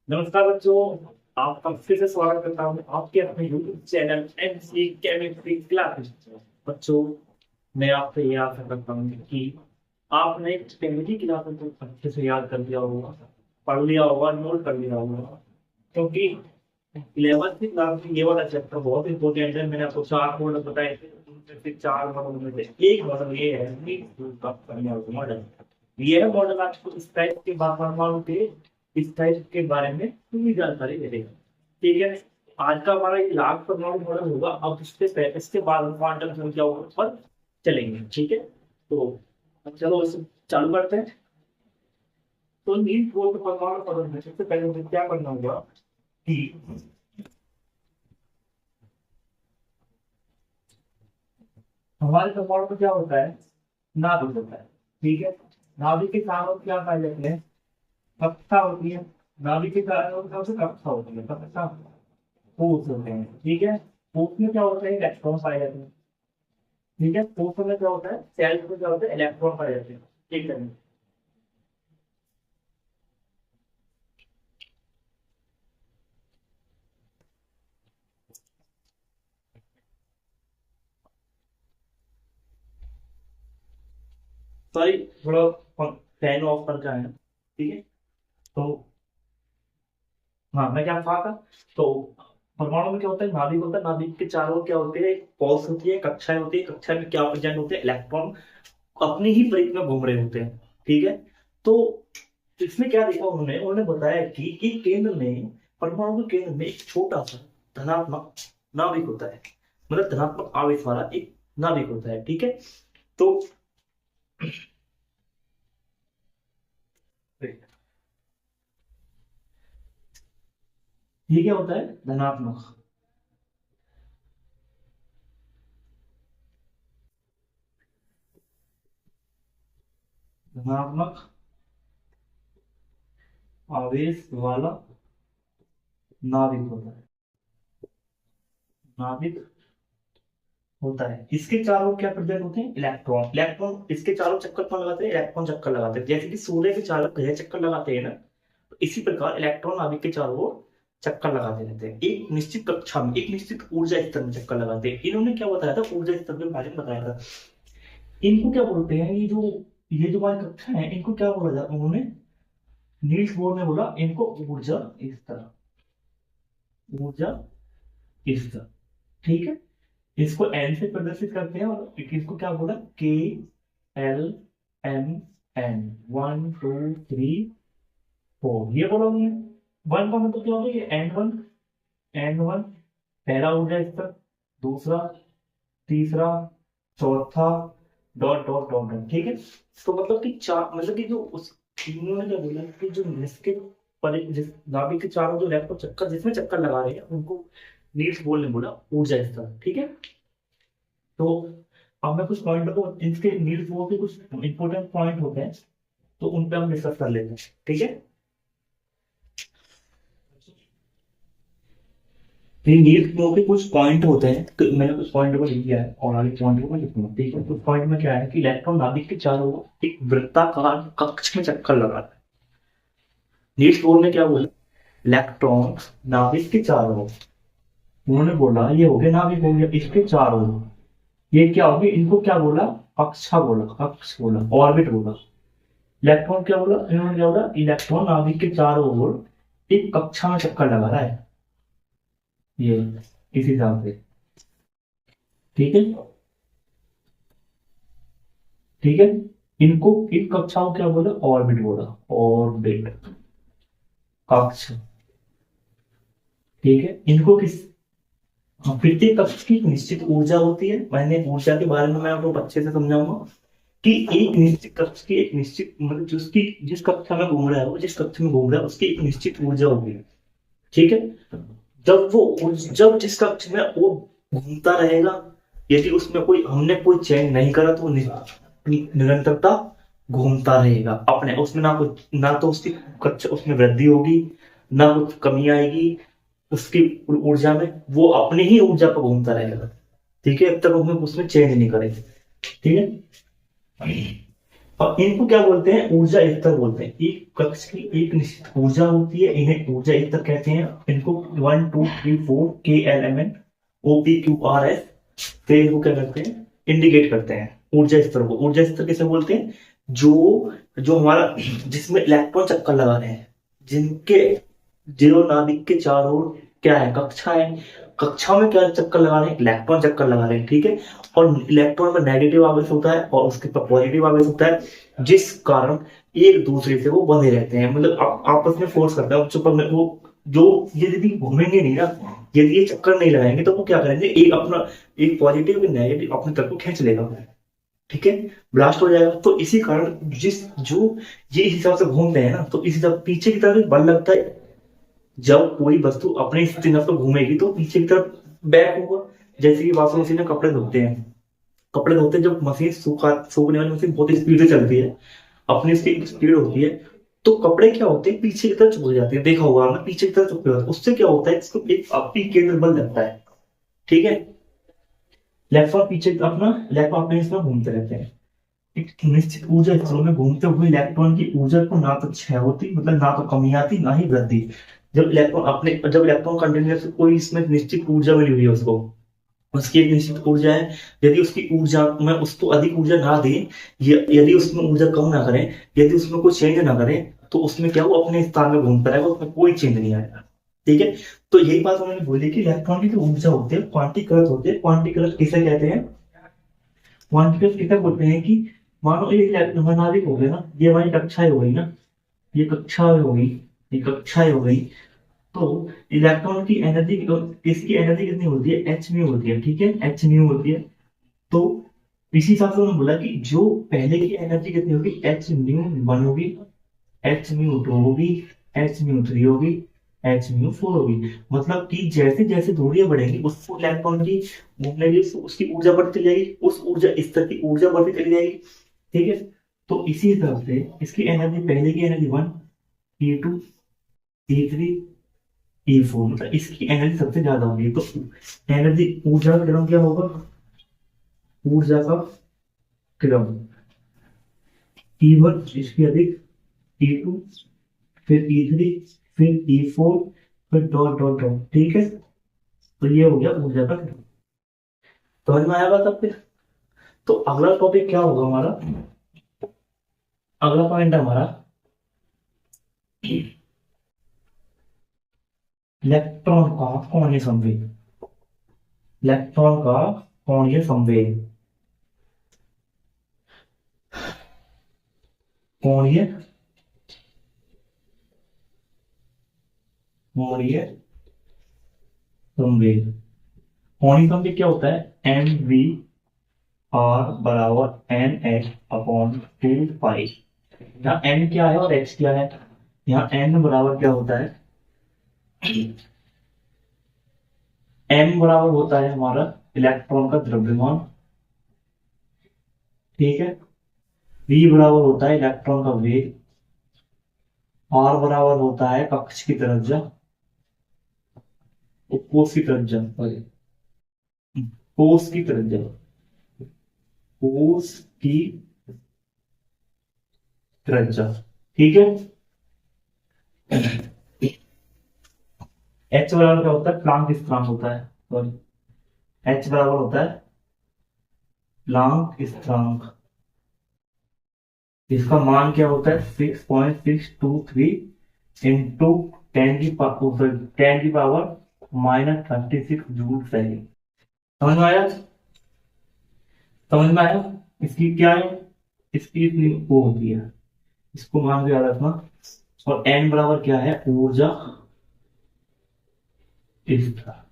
नमस्कार बच्चों, आपका फिर से स्वागत करता हूँ आपके अपने YouTube channel MC chemistry class. बच्चों, मैं आपसे ये आशा करता हूँ कि आपने केमिस्ट्री क्लास को अच्छे से याद कर लिया होगा, पढ़ लिया होगा, नोट कर लिया होगा, क्योंकि 11th क्लास में ये वाला चैप्टर बहुत इंपॉर्टेंट है। मैंने आपको 4 मॉडल बताए थे, उनमें से 4 मॉडल में से एक मॉडल ये है मॉडल। ये मॉडल आपको इस टाइप के परमाणु के इस टाइप के बारे में पूरी जानकारी दे देगा। ठीक है, आज का हमारा ये लास्ट परमाणु मॉडल होगा। अब इसके बाद हम क्वांटम संख्या पर चलेंगे। ठीक है, तो अब चलो इसे चालू करते हैं। तो नील बोर्ड परमाणु मॉडल में सबसे पहले मुझे क्या करना होगा कि हमारे परमाणु में क्या होता है, नाभिक होता है। ठीक है, नाभिक के कारण क्या पाए जाते हैं, कक्षा होती है। नाभिक के कारण सबसे कक्षा होती है, कक्षा ठोस होते हैं। ठीक है, ठोस में क्या होता है, इलेक्ट्रॉन पाए जाते हैं। ठीक है, ठोस में क्या होता है, सेल में क्या होता है, इलेक्ट्रॉन पाए जाते हैं। ठीक है, सॉरी, थोड़ा फैन ऑफ करके आए हैं। ठीक है, तो हाँ, मैं क्या कहा था। तो परमाणु में क्या होता है, नाभिक होता है। नाभिक के चारों ओर क्या होते हैं, पॉल्स होती है, कक्षाएं होती है। कक्षा में क्या प्रेजेंट होते हैं, इलेक्ट्रॉन अपनी ही परिधि में घूम रहे होते हैं। ठीक है, तो इसमें क्या देखा उन्होंने उन्होंने बताया कि केंद्र में, परमाणु के केंद्र में एक छोटा सा धनात्मक नाभिक होता है, मतलब धनात्मक आवेश वाला एक नाभिक होता है। ठीक है, तो ये क्या होता है, धनात्मक धनात्मक आवेश वाला नाभिक होता है। नाभिक होता है, इसके चारों क्या प्रेजेंट होते हैं, इलेक्ट्रॉन। इलेक्ट्रॉन इसके चारों चक्कर कौन लगाते हैं, इलेक्ट्रॉन चक्कर लगाते हैं। जैसे कि सूर्य के चारों ग्रह चक्कर लगाते हैं ना, तो इसी प्रकार इलेक्ट्रॉन नाभिक के चारों ओर चक्कर लगाते रहते हैं, एक निश्चित कक्षा में, एक निश्चित ऊर्जा स्तर में चक्कर लगाते हैं। इन्होंने क्या बताया था, ऊर्जा स्तर के बारे में बताया था। इनको क्या बोलते हैं, ये जो हमारी कक्षा है, इनको क्या बोला जाता है, उन्होंने नील्स बोर ने बोला इनको ऊर्जा स्तर। ऊर्जा स्तर, ठीक है। इसको एन से प्रदर्शित करते हैं, और इसको क्या बोला, K L M N, 1 2 3 4, ये बोला हमने। वन का मतलब क्या होगा, ये N1 पहला ऊर्जा स्तर, दूसरा, तीसरा, चौथा, डॉट डॉट डॉट डॉट। ठीक है, तो मतलब कि चार, मतलब कि जो उस तीनों ने क्या बोला कि जो निष्क्रिय जिस नाभिक के चारों जो इलेक्ट्रॉन चक्कर जिसमें चक्कर लगा रहे हैं उनको नील्स बोर ने बोला ऊर्जा स्तर। ठीक है, तो अब मैं कुछ पॉइंट को, इसके नील्स बोर के कुछ इंपॉर्टेंट पॉइंट होते हैं, तो उन पे हम डिस्कस कर लेते हैं। ठीक है, ये नील्स बोर के कुछ पॉइंट होते हैं, तो मैंने कुछ पॉइंट को लिख दिया है और आगे पॉइंट को मैं लिखूंगा। ठीक है, कुछ पॉइंट में क्या है कि इलेक्ट्रॉन नाभिक के चारों ओर एक वृत्ताकार कक्ष में चक्कर लगाता है। नील्स बोर ने क्या बोला, इलेक्ट्रॉन नाभिक के चारों ओर, उन्होंने बोला ये हो गया नाभिक, हो गया इसके चारों ओर, ये क्या हो गया, इनको क्या बोला, कक्षा बोला, कक्ष बोला, ऑर्बिट बोला। इलेक्ट्रॉन क्या बोला, इन्होंने क्या बोला, इलेक्ट्रॉन नाभिक के चारों ओर एक कक्षा में चक्कर लगा रहा है, ये इस हिसाब से। ठीक है, ठीक है, इनको इन कक्षाओं को क्या बोला, ऑर्बिट बोला, ऑर्बिट, कक्ष। ठीक है, इनको किस, हाँ, प्रत्येक कक्ष की एक निश्चित ऊर्जा होती है। मैंने ऊर्जा के बारे में मैं आपको अच्छे से समझाऊंगा कि एक निश्चित कक्ष की एक निश्चित, मतलब जिसकी जिस कक्षा में घूम रहा है, वो जिस कक्ष में घूम रहा है उसकी एक निश्चित ऊर्जा होगी। ठीक है, जब जिस कक्ष में वो घूमता रहेगा, यदि उसमें कोई हमने कोई चेंज नहीं करा, तो वो निरंतरता घूमता रहेगा अपने उसमें, ना तो उसकी कक्ष उसमें वृद्धि होगी, ना कुछ कमी आएगी उसकी ऊर्जा में, वो अपनी ही ऊर्जा पर घूमता रहेगा। ठीक है, अब तक उसमें चेंज नहीं करेंगे। ठीक है, और इनको क्या बोलते हैं, ऊर्जा स्तर बोलते हैं। एक कक्ष की एक निश्चित ऊर्जा होती है, इन्हें ऊर्जा स्तर कहते हैं। इनको 1 2 3 4 KLMN OPQRS से इनको क्या करते हैं, इंडिकेट करते हैं ऊर्जा स्तर को। ऊर्जा स्तर किसे बोलते हैं, जो जो हमारा जिसमें इलेक्ट्रॉन चक्कर लगा रहे हैं, जिनके जो नाभिक के चारों ओर क्या है, कक्षा है, कक्षा में क्या चक्कर लगा रहे हैं, इलेक्ट्रॉन चक्कर लगा रहे हैं, ठीक है। और इलेक्ट्रॉन में नेगेटिव आवेश होता है और उसके पास पॉजिटिव आवेश होता है, जिस कारण एक दूसरे से वो बंधे रहते हैं, मतलब आपस में फोर्स करते हैं। वो जो ये यदि घूमेंगे नहीं ना, यदि ये चक्कर नहीं लगाएंगे, तो वो क्या करेंगे, एक अपना एक पॉजिटिव नेगेटिव अपने तरफ को खींच लेगा, ठीक है, ब्लास्ट हो जाएगा। तो इसी कारण जिस जो ये इस हिसाब से घूमते हैं ना, तो इस हिसाब पीछे की तरफ एक बल लगता है। जब कोई वस्तु अपने स्थिति पर घूमेगी तो पीछे की तरफ बैक होगा। जैसे कि वॉशिंग मशीन में कपड़े धोते हैं, कपड़े धोते हैं, जब मशीन सूखने वाली मशीन बहुत स्पीड से चलती है, अपनी उसकी स्पीड होती है, तो कपड़े क्या होते हैं, पीछे की तरफ चुक जाते हैं। देखा होगा आपने, पीछे की तरफ चुके होते हैं। उससे क्या होता है, इसको एक आपकी केंद्र बल लगता है, ठीक है। इलेक्ट्रॉन पीछे अपना इलेक्ट्रॉन अपने इसमें घूमते रहते हैं। एक निश्चित ऊर्जा स्तरों में घूमते हुए इलेक्ट्रॉन की ऊर्जा को ना तो क्षय होती, मतलब ना तो कमी आती, ना ही वृद्धि। जब इलेक्ट्रॉन कंटिन्यूस कोई इसमें निश्चित ऊर्जा मिली हुई है उसको, उसकी एक निश्चित ऊर्जा है, यदि उसकी ऊर्जा में उसको अधिक ऊर्जा ना दे, यदि उसमें ऊर्जा कम ना करें, यदि उसमें कोई चेंज ना करें, तो उसमें क्या वो अपने स्थान में घूमता रहेगा, उसमें कोई चेंज नहीं आएगा, ठीक है। तो यही बात उन्होंने बोली कि इलेक्ट्रॉन की जो ऊर्जा होती है क्वांटीकृत होती है। क्वांटीकृत किसे कहते हैं, क्वांटीकृत किसे बोलते हैं कि मानो एक नाभिक हो गया ना, ये हमारी कक्षाएं हो गई ना, ये कक्षाएं हो गई, ये कक्षाएं हो गई। तो इलेक्ट्रॉन की एनर्जी, इसकी एनर्जी कितनी होती है, एच म्यू होती है, ठीक है, एच म्यू होती है। तो इसी हिसाब से उन्होंने बोला कि जो पहले की एनर्जी कितनी होगी, H-1 होगी, H-2 होगी, H-3 होगी, H-4 होगी। मतलब कि जैसे जैसे दूरियां बढ़ेंगी, उसको इलेक्ट्रॉन की घूमने की उसकी ऊर्जा बढ़ती चली जाएगी, उस ऊर्जा स्तर की ऊर्जा बढ़ती चली जाएगी, ठीक है। तो इसी हिसाब से इसकी एनर्जी, पहले की एनर्जी 1, E2, E3, E4, मतलब इसकी एनर्जी सबसे ज्यादा होगी। तो एनर्जी, ऊर्जा का क्रम क्या होगा, ऊर्जा का क्रम E1 इसकी अधिक, E2, फिर E3, फिर E4, फिर डॉट डॉट डॉट, ठीक है। तो ये हो गया ऊर्जा का क्रम। समझ में आया बात आपके। तो अगला टॉपिक क्या होगा हमारा, अगला पॉइंट है हमारा इलेक्ट्रॉन का कोणीय संवेग। इलेक्ट्रॉन का कोणीय संवेग, कोणीय कोणीय संवेग। कोणीय संवेग क्या होता है, MV/r बराबर NH/2 पाई। यहाँ n क्या है और h क्या है, यहाँ n बराबर क्या होता है, m बराबर होता है हमारा इलेक्ट्रॉन का द्रव्यमान, ठीक है। v बराबर होता है इलेक्ट्रॉन का वेग, r बराबर होता है कक्ष की त्रिज्या, कोष की त्रिज्या, कोष की त्रिज्या, कोष की त्रिज्या, ठीक है। h बराबर क्या होता है, प्लांक स्थिरांक होता है, सॉरी, h बराबर होता है प्लांक स्थिरांक। इसका मान क्या होता है, 6.623 इंटू 10 की पावर -36 जूल सेकेंड। समझ में आया, समझ में आया। इसकी क्या है, इसकी इतनी वो होती है, इसको मान के याद रखना। और n बराबर क्या है, ऊर्जा स्थिरांक,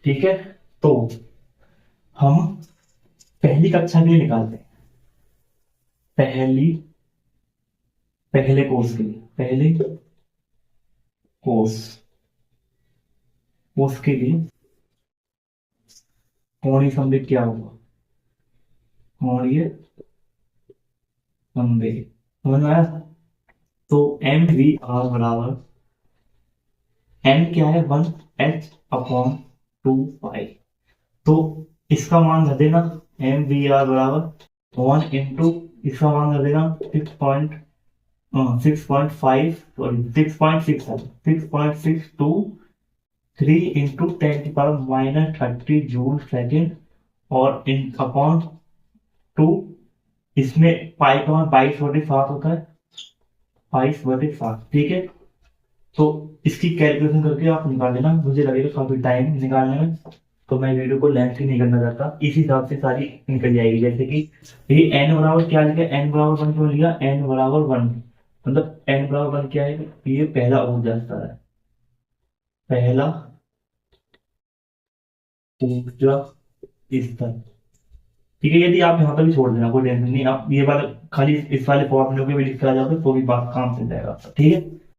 ठीक है। तो हम पहली कक्षा के लिए निकालते हैं, पहले कोर्स के लिए, पहले कोर्स कोर्स के लिए कोणीय संवेग क्या होगा, कोणीय संवेग, समझ में आया। तो MV/r बराबर, m क्या है, 1h/2 पाई। तो इसका मान रख देना, MV/r बराबर 1 इंटू इसका मान कर देना 6.5 सॉरी 6.6 इंटू 10⁻³ जूल सेकेंड और इन अपॉन 2, इसमें पाई का मान 22/7 होता है, 22/7। ठीक है, तो इसकी कैलकुलेशन करके आप निकाल लेना, मुझे लगेगा काफी टाइम निकालने में, तो मैं वीडियो को लेंथ ही नहीं करना चाहता, इसी हिसाब से सारी निकल जाएगी। जैसे कि ये n बराबर क्या लिखा, n बराबर 1 क्यों लिखा, n बराबर 1 मतलब n बराबर 1 क्या है, ये पहला ऊर्जा स्तर है, पहला ऊर्जा स्तर। ठीक है, यदि आप यहाँ पर भी छोड़ देना कोई टेंशन नहीं, आप ये वाला खाली इस वाले फॉर्मूले के भी लिख के आ जाओगे तो भी बात काम चल जाएगा। ठीक है,